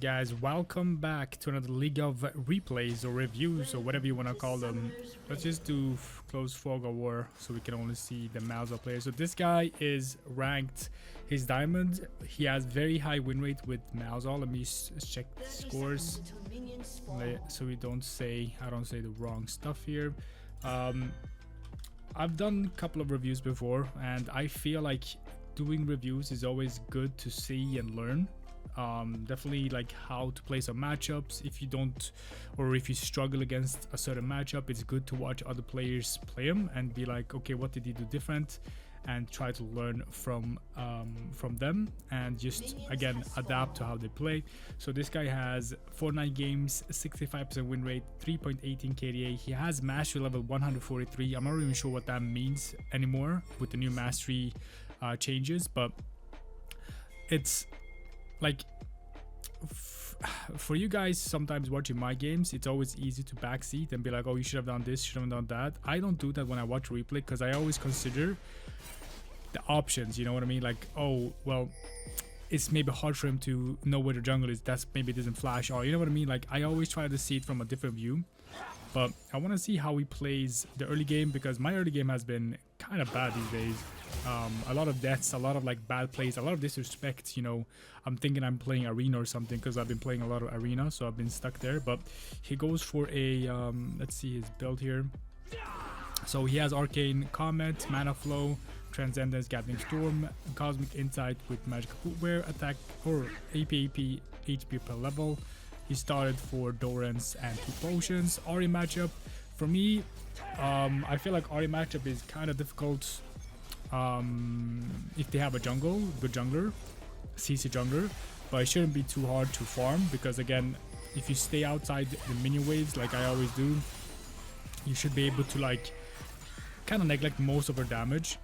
Guys, welcome back to another League of Replays or reviews or whatever you want to call them. Let's just do close fog of war so we can only see the Malzahar player. So this guy is ranked, his diamond, he has very high win rate with Malzahar. Let me check the scores so we don't say, I don't say the wrong stuff here. I've done a couple of reviews before and I feel like doing reviews is always good to see and learn. Definitely like how to play some matchups. If you don't, or if you struggle against a certain matchup, it's good to watch other players play them and be like, okay, what did he do different, and try to learn from them and just again adapt to how they play. So this guy has 49 games, 65% win rate, 3.18 KDA. He has mastery level 143. I'm not even sure what that means anymore with the new mastery changes, but it's like for you guys sometimes watching my games, it's always easy to backseat and be like, oh, you should have done this, should have done that. I don't do that when I watch replay because I always consider the options, you know what I mean? Like, oh, well, it's maybe hard for him to know where the jungle is, that's maybe it doesn't flash, or you know what I mean? Like, I always try to see it from a different view, but I want to see how he plays the early game because my early game has been kind of bad these days. A lot of deaths, a lot of like bad plays, a lot of disrespect, you know. I'm thinking I'm playing arena or something because I've been playing a lot of arena, so I've been stuck there. But he goes for a let's see his build here. So he has arcane comment, mana flow, transcendence, gathering storm, cosmic insight with magical footwear, attack or AP HP per level. He started for Dorans and 2 potions. Ahri matchup for me, I feel like Ahri matchup is kind of difficult if they have a good jungler, CC jungler, but it shouldn't be too hard to farm because again, if you stay outside the minion waves like I always do, you should be able to like kind of neglect most of her damage,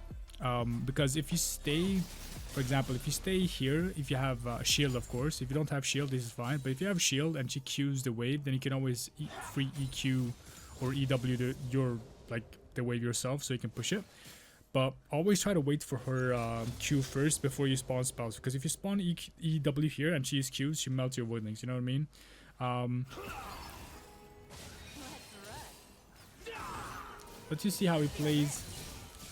because if you stay, for example, if you stay here, if you have shield, of course, if you don't have shield this is fine, but if you have shield and she Qs the wave, then you can always free EQ or EW your like the wave yourself so you can push it. But always try to wait for her Q first before you spawn spells, because if you spawn EW here and she is Q'd, she melts your woodlings, you know what I mean? But you see how he plays.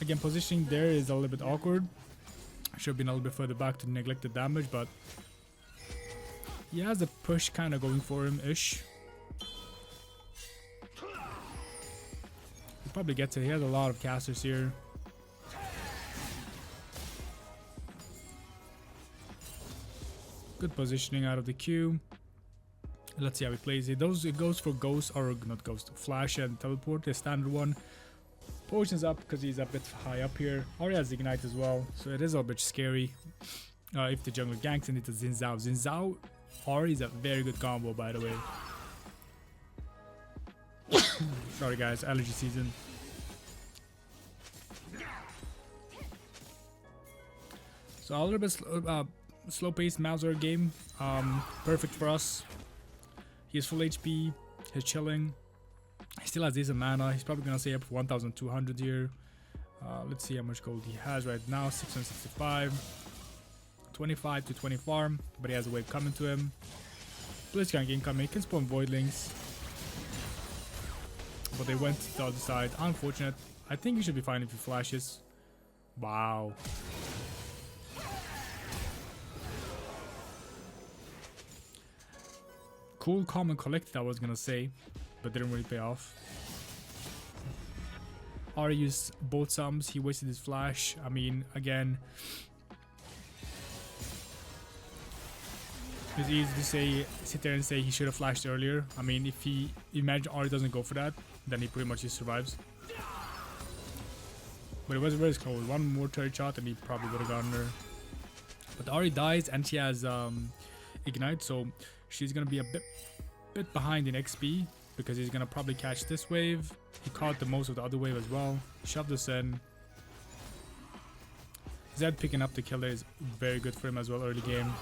Again, positioning there is a little bit awkward. I should have been a little bit further back to neglect the damage, but he has a push kind of going for him-ish. He probably gets it. He has a lot of casters here. Good positioning out of the queue. Let's see how he plays it. It goes for ghost, or not ghost, flash and teleport, the standard one. Potions up because he's a bit high up here. Ahri has ignite as well, so it is a bit scary if the jungler ganks and it's a Xin Zhao. Xin Zhao Ahri is a very good combo, by the way. Sorry guys, allergy season. So a little bit slow-paced Malzahar game, perfect for us. He has full HP, he's chilling, he still has decent mana. He's probably gonna stay up for 1200 here. Let's see how much gold he has right now. 665, 25 to 20 farm, but he has a wave coming to him. Blitzcrank incoming, he can spawn voidlings, but they went to the other side. Unfortunate. I think he should be fine if he flashes. Wow. Cool, calm, and collected, I was gonna say, but didn't really pay off. Ahri used both sums, he wasted his flash. I mean, again, it's easy to say, sit there and say he should have flashed earlier. I mean, if he, imagine Ahri doesn't go for that, then he pretty much just survives. But it was very close. One more turret shot and he probably would have gotten her. But Ahri dies and she has ignite, so she's gonna be a bit behind in XP because he's gonna probably catch this wave. He caught the most of the other wave as well. Shoved this in. Zed picking up the killer is very good for him as well early game.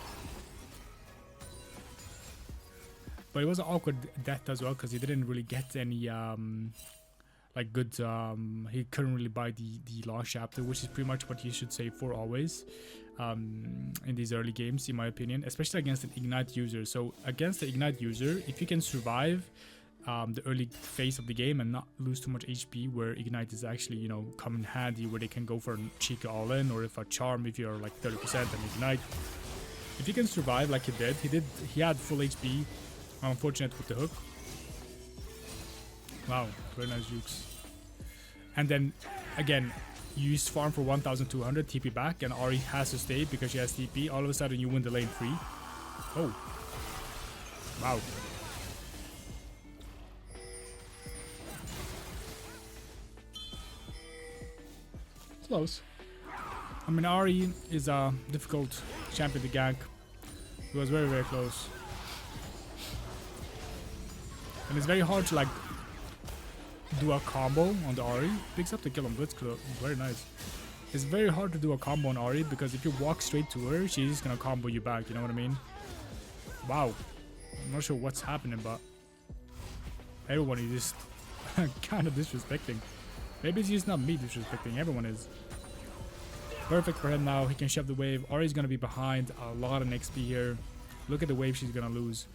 But it was an awkward death as well because he didn't really get any like good. He couldn't really buy the last chapter, which is pretty much what you should save for always. In these early games, in my opinion, especially against an Ignite user. So against the Ignite user, if you can survive the early phase of the game and not lose too much HP, where Ignite is actually, you know, come in handy, where they can go for a cheeky all-in, or if a charm if you're like 30% and Ignite. If you can survive like he had full HP. Unfortunate with the hook. Wow, very nice jukes. And then again, you use farm for 1200, TP back, and Ahri has to stay because she has TP. All of a sudden you win the lane free. Oh. Wow. Close. I mean, Ahri is a difficult champion to gank. It was very, very close. And it's very hard to like do a combo on the Ahri. Picks up the kill on Blitzcrank. Very nice. It's very hard to do a combo on Ahri because if you walk straight to her, she's just gonna combo you back, you know what I mean? Wow. I'm not sure what's happening, but everyone is just kind of disrespecting. Maybe it's just not me disrespecting, everyone is. Perfect for him now. He can shove the wave. Ahri's gonna be behind a lot of XP here. Look at the wave she's gonna lose.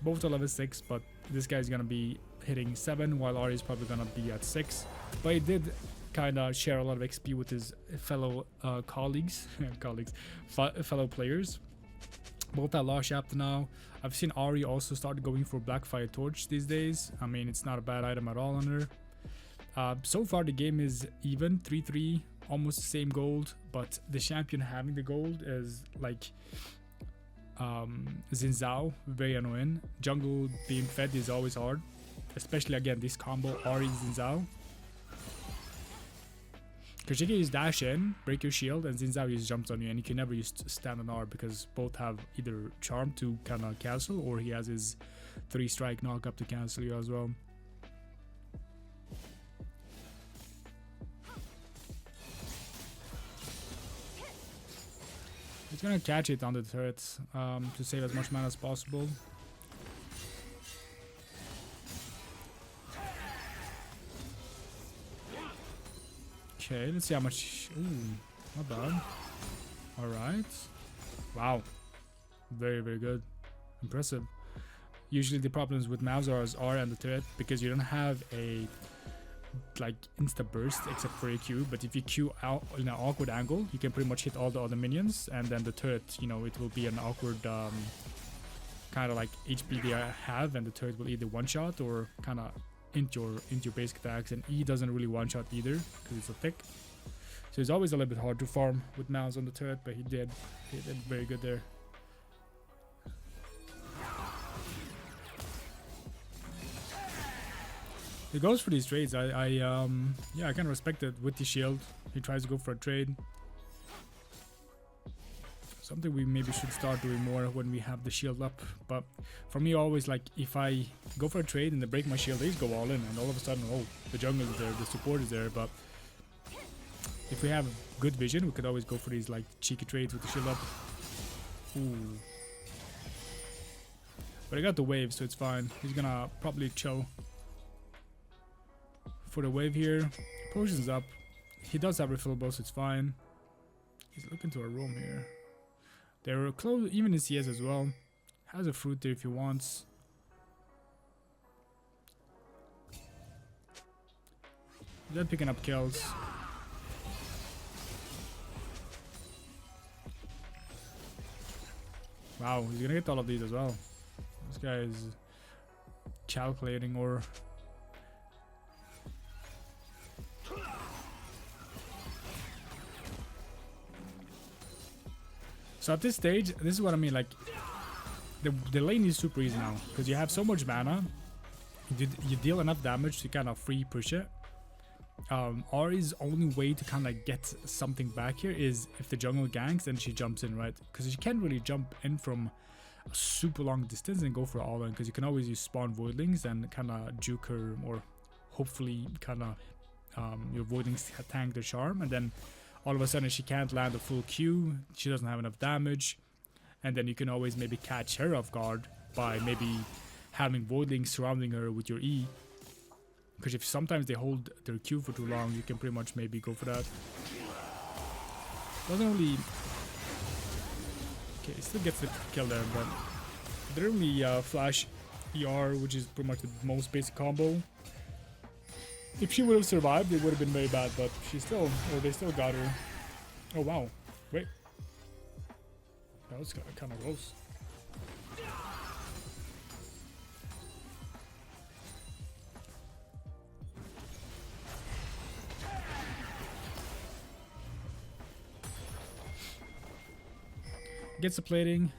Both are level 6, but this guy's gonna be hitting 7 while Ahri is probably gonna be at 6. But he did kind of share a lot of XP with his fellow fellow players. Both at last chapter now. I've seen Ahri also start going for Blackfire Torch these days. I mean, it's not a bad item at all on her. So far the game is even 3-3, almost the same gold, but the champion having the gold is like Xin Zhao, very annoying. Jungle being fed is always hard, especially again this combo Ahri Xin Zhao. Because you can use dash in, break your shield, and Xin Zhao just jumps on you, and you can never use stand on R because both have either charm to kind of cancel, or he has his 3-strike knock up to cancel you as well. He's gonna catch it on the turrets to save as much mana as possible. Okay, let's see how much. Ooh, not bad. Alright. Wow. Very, very good. Impressive. Usually the problems with Malzahars are on the turret because you don't have a like insta burst except for a Q, but if you Q out in an awkward angle, you can pretty much hit all the other minions, and then the turret, you know, it will be an awkward kind of like HP they have, and the turret will either one shot or kind of into your basic attacks, and E doesn't really one shot either because it's so thick. So it's always a little bit hard to farm with Malz on the turret, but he did very good there. He goes for these trades. Yeah, I kind of respect it with the shield. He tries to go for a trade. Something we maybe should start doing more when we have the shield up. But for me, always like if I go for a trade and they break my shield, they just go all in, and all of a sudden, oh, the jungle is there, the support is there. But if we have good vision, we could always go for these like cheeky trades with the shield up. Ooh. But I got the wave, so it's fine. He's gonna probably chill for the wave here. Potion's up. He does have refillable, so it's fine. He's looking to a roam here. They're close, even in CS as well. Has a fruit there if he wants. They're picking up kills. Wow, he's gonna get all of these as well. This guy is calculating, or so at this stage, this is what I mean, like, the lane is super easy now, because you have so much mana, you deal enough damage to kind of free push it. Ahri's only way to kind of get something back here is if the jungle ganks and she jumps in, right? Because you can't really jump in from a super long distance and go for all in, because you can always use spawn voidlings and kind of juke her, or hopefully kind of your voidlings tank the charm, and then all of a sudden she can't land a full Q, she doesn't have enough damage, and then you can always maybe catch her off guard by maybe having voidlings surrounding her with your E. Because if sometimes they hold their Q for too long, you can pretty much maybe go for that. Doesn't really... Okay, still gets the kill there, but... They only flash ER, which is pretty much the most basic combo. If she would have survived, it would have been very bad, but she still... Or they still got her. Oh, wow. Wait. That was kind of close. Gets the plating,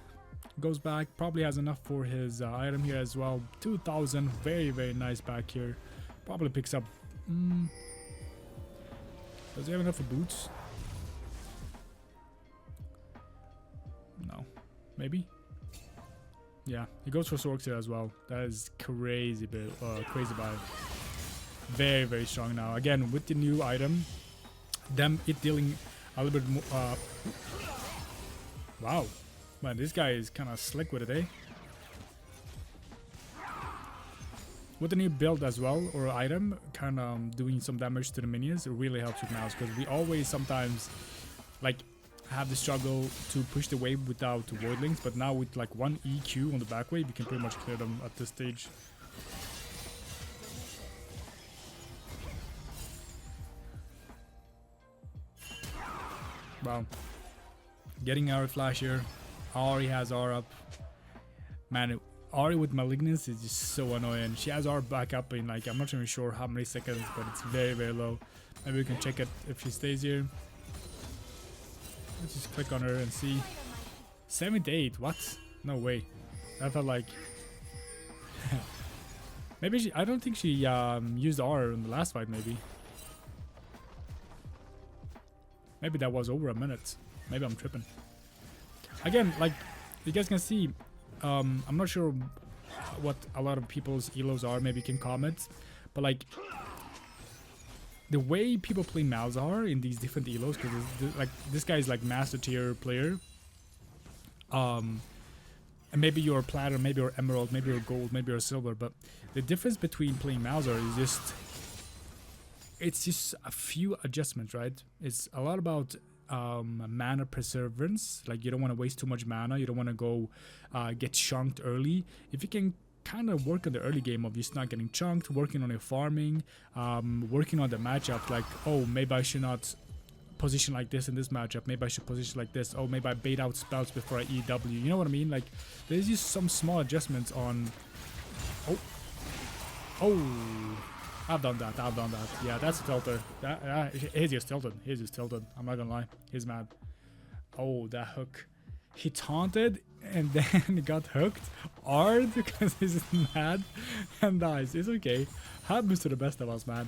goes back, probably has enough for his item here as well. 2000, very, very nice back here. Probably picks up... Does he have enough for boots? No. Maybe? Yeah, he goes for Sorks here as well. That is crazy, crazy buy. Very, very strong now. Again, with the new item, it dealing a little bit more... Wow. Man, this guy is kind of slick with it, eh? With the new build as well, or item, kind of doing some damage to the minions, it really helps with mouse. Because we always sometimes, like, have the struggle to push the wave without voidlings. But now with, like, one EQ on the back wave, we can pretty much clear them at this stage. Wow. Getting our flash here. Ahri has R up. Man, Ahri with Malignance is just so annoying. She has R back up in, like, I'm not even sure how many seconds, but it's very, very low. Maybe we can check it if she stays here. Let's just click on her and see. 78, what? No way. I felt like... Maybe she... I don't think she used R in the last fight, maybe. Maybe that was over a minute. Maybe I'm tripping. Again, like, you guys can see, I'm not sure what a lot of people's elos are. Maybe you can comment. But, like, the way people play Malzahar in these different elos, because, like, this guy is, like, master tier player. And maybe you're platinum, maybe you're emerald, maybe you're gold, maybe you're silver. But the difference between playing Malzahar is just... It's just a few adjustments, right? It's a lot about... mana preservance. Like, you don't want to waste too much mana. You don't want to go get chunked early. If you can kind of work on the early game of just not getting chunked, working on your farming, working on the matchup, like, oh, maybe I should not position like this in this matchup, maybe I should position like this, oh, maybe I bait out spells before I EW, you know what I mean? Like, there's just some small adjustments on... Oh, I've done that. Yeah, that's a tilter. He's just tilted. I'm not gonna lie. He's mad. Oh, that hook. He taunted and then got hooked hard because he's mad and dies. It's okay. Happens to the best of us, man.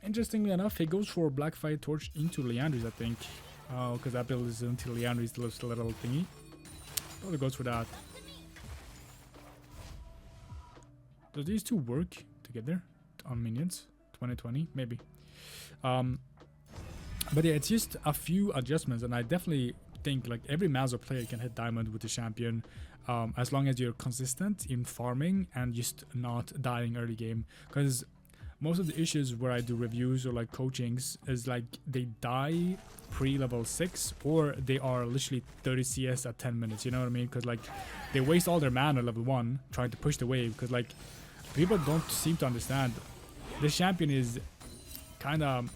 Interestingly enough, he goes for Black Fire Torch into Leandry's, I think. Because that build is into Leandry's little thingy. Probably goes for that. Does these two work together on minions? 2020, maybe. But yeah, it's just a few adjustments, and I definitely think like every Malzahar player can hit diamond with the champion, as long as you're consistent in farming and just not dying early game. Because most of the issues where I do reviews or like coachings is like they die pre-level 6 or they are literally 30 CS at 10 minutes, you know what I mean? Because like they waste all their mana at level 1 trying to push the wave, because like people don't seem to understand this champion is kind of,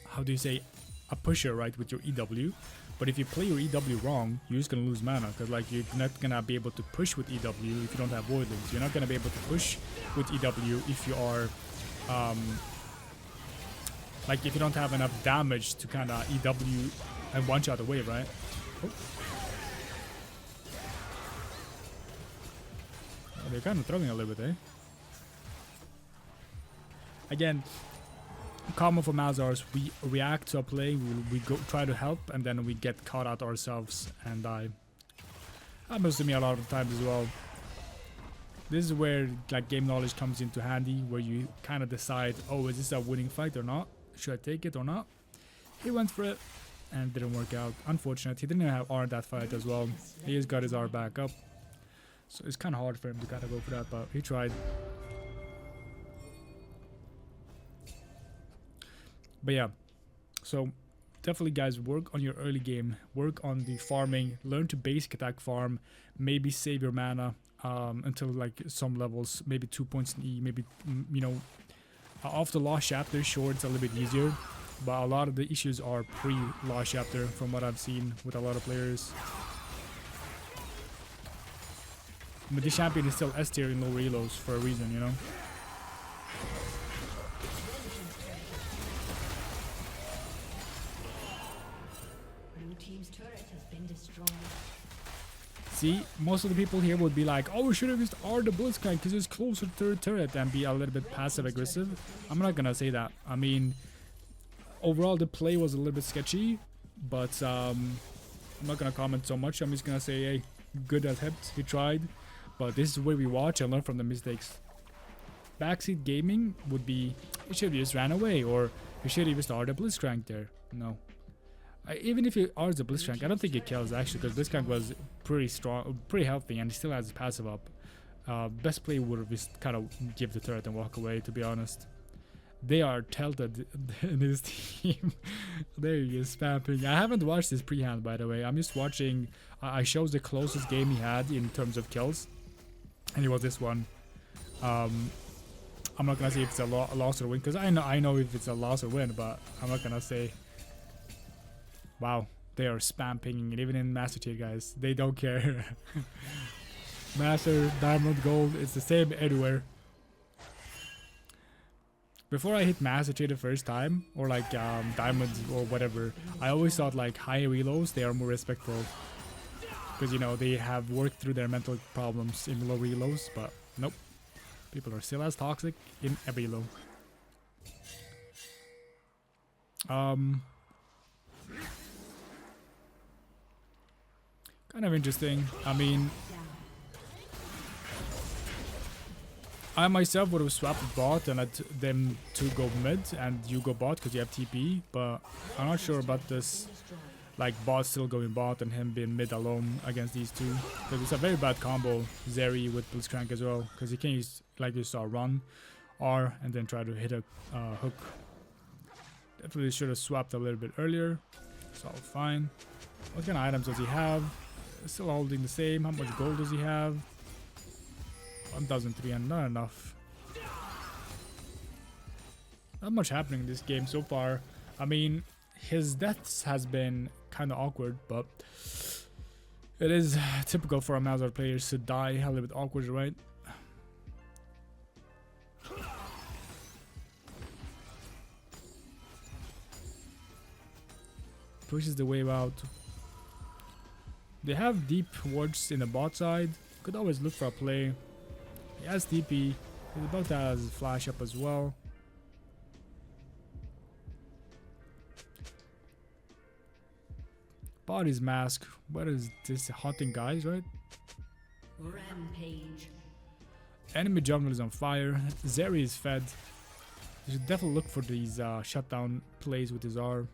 how do you say, a pusher, right, with your EW. But if you play your EW wrong, you're just gonna lose mana, because like you're not gonna be able to push with EW if you don't have voidlings. You're not gonna be able to push with EW if you are like if you don't have enough damage to kind of EW and one shot the wave, right? Oh. Oh, they're kind of throwing a little bit, eh? Again, common for Malzahars, we react to a play, we go try to help, and then we get caught out ourselves and die. Happens to me a lot of times as well. This is where like game knowledge comes into handy, where you kind of decide, oh, is this a winning fight or not? Should I take it or not? He went for it and didn't work out. Unfortunate. He didn't even have R in that fight as well. He just got his R back up, so it's kind of hard for him to kind of go for that, but he tried. But yeah, so definitely guys, work on your early game, work on the farming, learn to basic attack farm, maybe save your mana until like some levels, maybe 2 points in E, maybe you know, after Lost Chapter, sure, it's a little bit easier, but a lot of the issues are pre-Lost Chapter from what I've seen with a lot of players. But this champion is still S tier in low reloads for a reason, you know. See, most of the people here would be like, oh, we should have used R the Blitzcrank because it's closer to the turret, and be a little bit passive aggressive. I'm not gonna say that. I mean, overall the play was a little bit sketchy, but I'm not gonna comment so much. I'm just gonna say, hey, good attempt, he tried, but this is where we watch and learn from the mistakes. Backseat gaming would be, you should have just ran away, or you should have used R the Blitzcrank there. No. Even if you are the Blitzcrank, I don't think it kills actually, because Blitzcrank was pretty strong, pretty healthy, and he still has his passive up. Best play would have just kind of give the turret and walk away, to be honest. They are tilted in this team. There he is, spamming. I haven't watched his pre-hand, by the way. I'm just watching. I chose the closest game he had in terms of kills, and it was this one. I'm not gonna say if it's a loss or win, because I know if it's a loss or win, but I'm not gonna say. Wow, they are spam pinging it, even in Master Tier, guys. They don't care. Master, Diamond, Gold, it's the same everywhere. Before I hit Master Tier the first time, or like Diamonds or whatever, I always thought like high reloads, they are more respectful. Because, you know, they have worked through their mental problems in low reloads, but nope. People are still as toxic in every low. Kind of interesting. I mean, I myself would have swapped bot and let them two go mid and you go bot because you have TP, but I'm not sure about this, like bot still going bot and him being mid alone against these two, because it's a very bad combo, Zeri with Blitzcrank as well, because he can use, like you saw, run R and then try to hit a hook. Definitely should have swapped a little bit earlier. It's all fine. What kind of items does he have? Still holding the same. How much gold does he have? 1,300, not enough. Not much happening in this game so far. I mean, his deaths has been kind of awkward, but it is typical for a Malzahar players to die a little bit awkward, right? Pushes the wave out. They have deep wards in the bot side. Could always look for a play. He has TP. He's about to have his flash up as well. Body's mask. What is this? Hunting guys, right? Rampage. Enemy jungle is on fire. Zeri is fed. You should definitely look for these shutdown plays with his R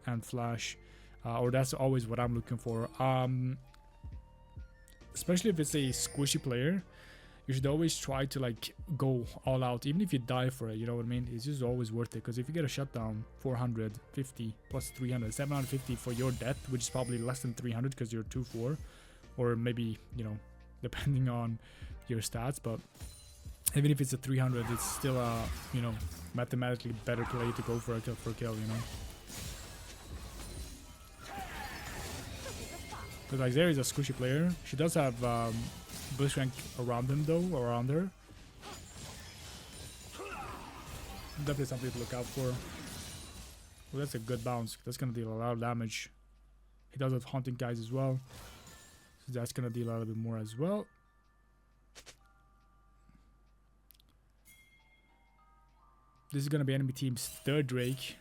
and flash. Or that's always what I'm looking for. Especially if it's a squishy player, you should always try to like go all out, even if you die for it, you know what I mean? It's just always worth it, because if you get a shutdown, 450 plus 300, 750 for your death, which is probably less than 300 because you're 2-4, or maybe, you know, depending on your stats, but even if it's a 300, it's still a, you know, mathematically better play to go for a kill, you know? Because like Zeri is a squishy player. She does have Blitzcrank around him though, or around her. Definitely something to look out for. Well, that's a good bounce. That's gonna deal a lot of damage. He does have hunting guys as well, so that's gonna deal a little bit more as well. This is gonna be enemy team's third Drake.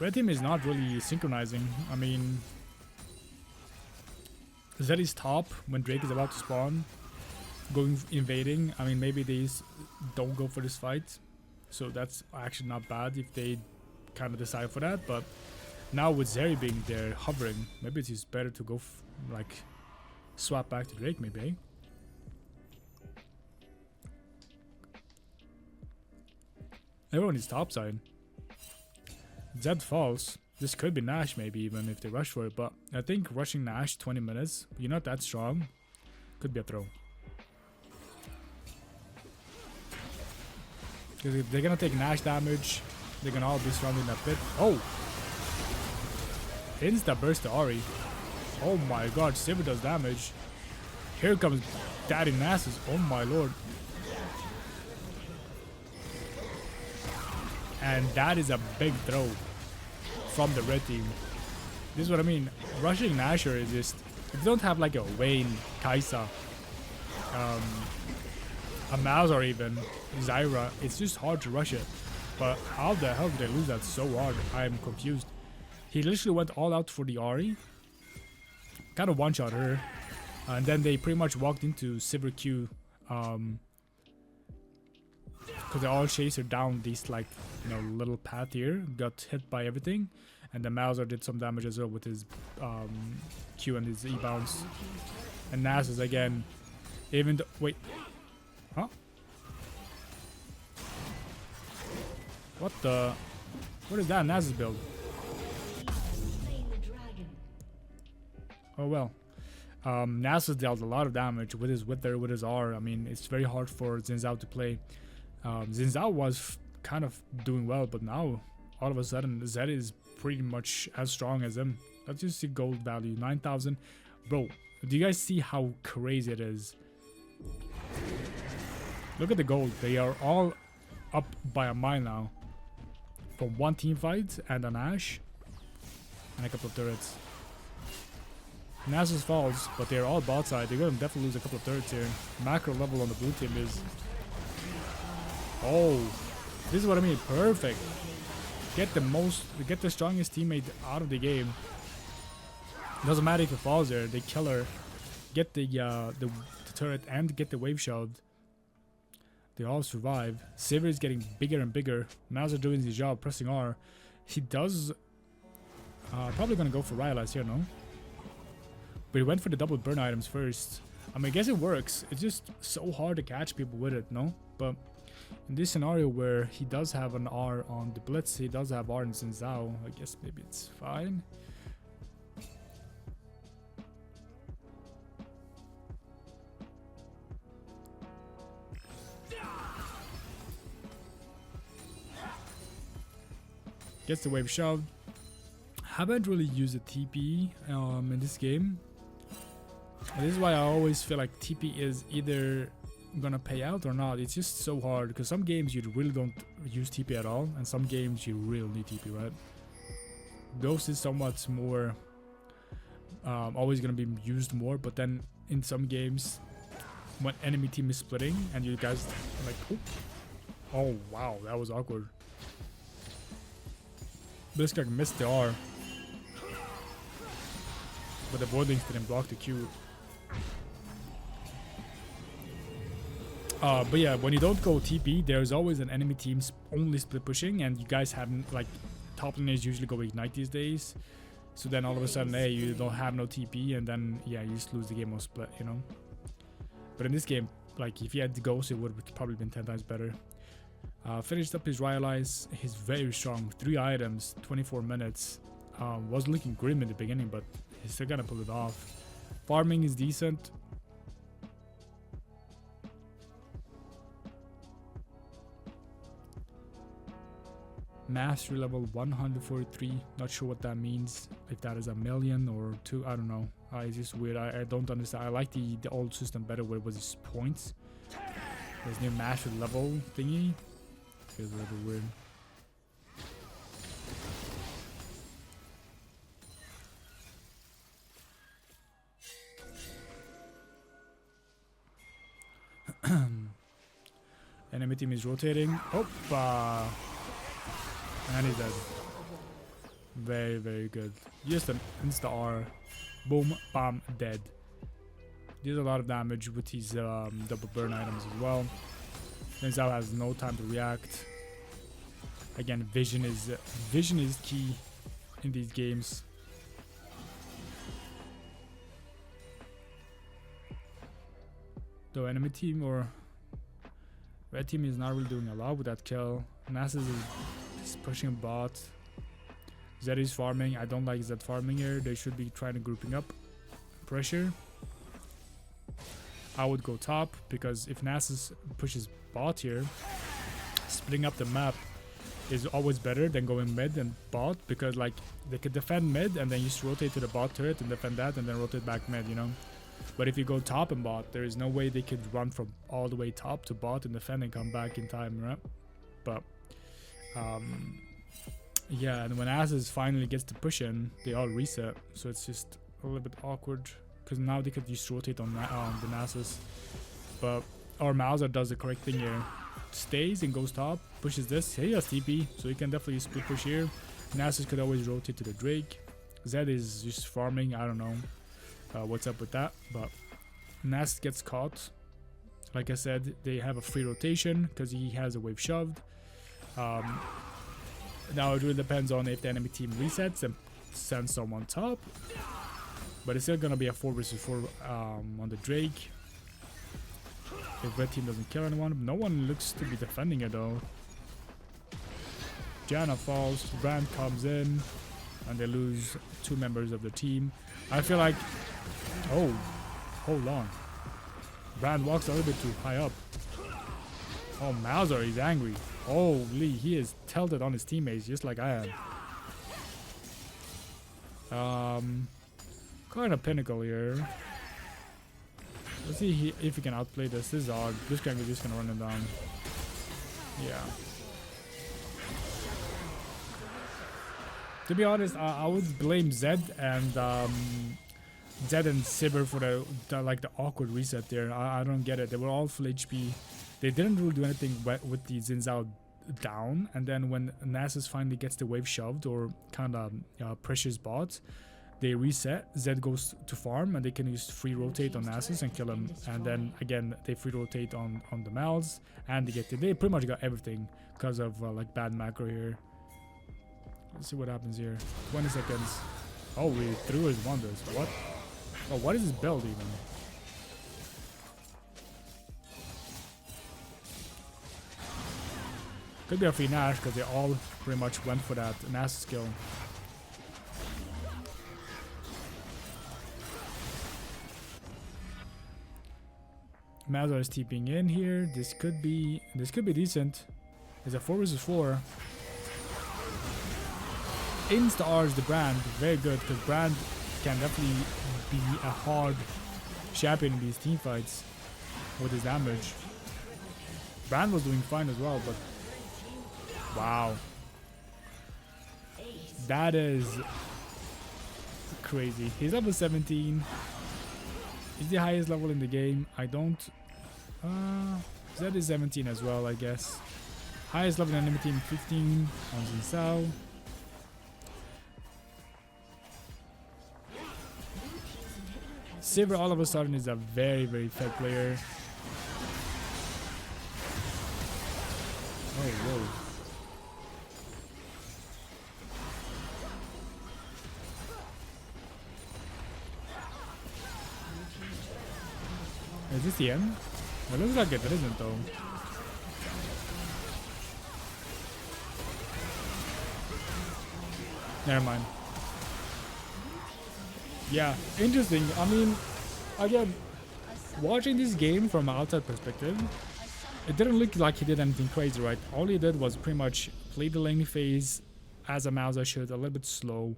Red team is not really synchronizing. I mean, Zeri's top when Drake is about to spawn, going invading. I mean, maybe they don't go for this fight, so that's actually not bad if they kind of decide for that. But now with Zeri being there hovering, maybe it's just better to go like swap back to Drake, maybe. Eh? Everyone is topside. Zed falls. This could be Nash maybe even if they rush for it, but I think rushing Nash 20 minutes, you're not that strong, could be a throw. Because they're gonna take Nash damage, they're gonna all be surrounded in that pit. Oh! Insta burst to Ari. Oh my god, Sivir does damage. Here comes Daddy Nasus. Oh my lord. And that is a big throw from the red team. This is what I mean. Rushing Nashor is just, if you don't have like a Wayne, Kaisa, a Malzahar even, Zyra, it's just hard to rush it. But how the hell did they lose that so hard? I'm confused. He literally went all out for the Ahri. Kind of one-shot her. And then they pretty much walked into Sivir Q. Because they all chased her down this like, you know, little path here. Got hit by everything. And then Malzahar did some damage as well with his Q and his E-bounce. And Nasus again. Even though, wait. Huh? What the? What is that Nasus build? Oh well. Nasus dealt a lot of damage with his Wither, with his R. I mean, it's very hard for Xin Zhao to play. Xin Zhao was kind of doing well, but now all of a sudden Zed is pretty much as strong as him. Let's just see gold value, 9,000. Bro, do you guys see how crazy it is? Look at the gold. They are all up by a mile now. From one team fight and an Ashe and a couple of turrets. Nasus falls, but they're all bot side. They're gonna definitely lose a couple of turrets here. Macro level on the blue team is... Oh, this is what I mean. Perfect. Get the strongest teammate out of the game. Doesn't matter if it falls there. They kill her. Get the turret and get the wave shoved. They all survive. Sivir is getting bigger and bigger. Malzahar doing his job, pressing R. He does... probably gonna go for Rylai's here, no? But he went for the double burn items first. I mean, I guess it works. It's just so hard to catch people with it, no? But in this scenario where he does have an R on the Blitz, he does have R in Xin Zhao, I guess maybe it's fine. Gets the wave shoved. Haven't really used a TP in this game. And this is why I always feel like TP is either gonna pay out or not. It's just so hard because some games you really don't use TP at all, and some games you really need TP, right? Ghost is somewhat more always gonna be used more, but then in some games when enemy team is splitting and you guys are like, oh wow, that was awkward. This guy missed the R, but the boardings didn't block the Q. But yeah, when you don't go TP, there's always an enemy team only split pushing, and you guys haven't, like, top laners usually go Ignite these days. So then all of a sudden, hey, you don't have no TP, and then, yeah, you just lose the game on split, you know? But in this game, like, if he had the Ghost, it would have probably been 10 times better. Finished up his Rylai's. He's very strong. 3 items, 24 minutes. Was looking grim in the beginning, but he's still gonna pull it off. Farming is decent. Mastery level 143. Not sure what that means. If that is a million or 2, I don't know. It's just weird. I don't understand. I like the old system better where it was his points. There's new mastery level thingy. Feels a little weird. Enemy team is rotating. Oppa! And he's dead. Very, very good. Just an insta R. Boom, bam, dead. Did a lot of damage with his double burn items as well. Xin Zhao has no time to react. Again, vision is key in these games. Though enemy team or red team is not really doing a lot with that kill. Nasus is pushing bot. Zed is farming. I don't like Zed farming here. They should be trying to grouping up. Pressure. I would go top because if Nasus pushes bot here, splitting up the map is always better than going mid and bot, because like they could defend mid and then just rotate to the bot turret and defend that and then rotate back mid, you know. But if you go top and bot, there is no way they could run from all the way top to bot and defend and come back in time, right? But yeah, and when Asus finally gets to push in, they all reset, so it's just a little bit awkward because now they could just rotate on the Nasus. But our Malzahar does the correct thing here. Stays and goes top, pushes this. He has TP, so he can definitely split push here. Nasus could always rotate to the Drake. Zed is just farming. I don't know what's up with that, but Nasus gets caught. Like I said, they have a free rotation because he has a wave shoved. Now it really depends on if the enemy team resets and sends someone top, but it's still gonna be a 4 versus 4 on the Drake. If red team doesn't kill anyone, no one looks to be defending it though. Janna falls, Brand comes in, and they lose 2 members of the team. I feel like, oh, hold on. Brand walks a little bit too high up. Oh, Malzahar is angry. Holy, he is tilted on his teammates just like I am. Kind of pinnacle here. Let's see if he can outplay this. This is odd. This guy is just gonna run him down. Yeah. To be honest, I would blame Zed and Sivir for the awkward reset there. I don't get it. They were all full HP. They didn't really do anything with the Xin Zhao down, and then when Nasus finally gets the wave shoved or kind of pressures bot, they reset. Zed goes to farm and they can use free rotate on Nasus and kill him, and then again they free rotate on the Malz and they pretty much got everything because of like bad macro here. Let's see what happens here. 20 seconds. Oh, we threw his wonders. What? Oh, what is his build even? Could be a free Nash because they all pretty much went for that Nash skill. Malzahar is TPing in here. This could be decent. It's a 4 versus 4. Insta R's the Brand, very good because Brand can definitely be a hard champion in these team fights with his damage. Brand was doing fine as well, but wow, that is crazy. He's level 17. He's the highest level in the game. I don't. Zed is 17 as well, I guess. Highest level in enemy team 15 on Xin Zhao. Sivir all of a sudden is a very, very fed player. Oh, whoa. Is this the end? It looks like it isn't though. Never mind. Yeah, interesting. I mean, again, watching this game from an outside perspective, it didn't look like he did anything crazy, right? All he did was pretty much play the laning phase as a Malzahar should, a little bit slow.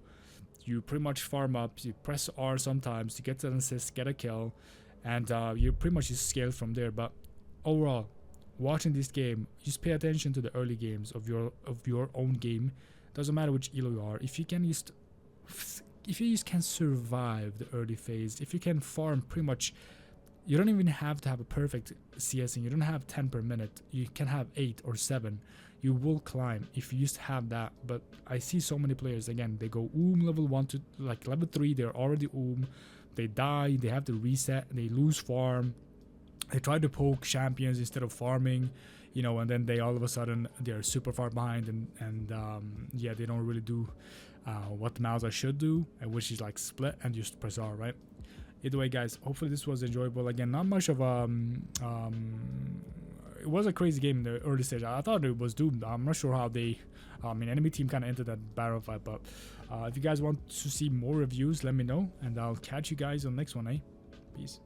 You pretty much farm up, you press R sometimes to get an assist, get a kill, and you pretty much just scale from there. But overall, watching this game, just pay attention to the early games of your own game. Doesn't matter which elo you are. If you can just can survive the early phase, if you can farm pretty much, you don't even have to have a perfect CSing. You don't have 10 per minute. You can have 8 or 7. You will climb if you just have that. But I see so many players, again, they go level 1 to like level 3, they're already they die, they have to reset, they lose farm, they try to poke champions instead of farming, you know, and then they all of a sudden they're super far behind, and yeah, they don't really do what the Malzahar should do, which is like split and just press R, right? Either way, guys, hopefully this was enjoyable. Again, not much of it was a crazy game in the early stage. I thought it was doomed. I'm not sure how they, enemy team kind of entered that battle fight. But if you guys want to see more reviews, let me know, and I'll catch you guys on the next one, eh? Peace.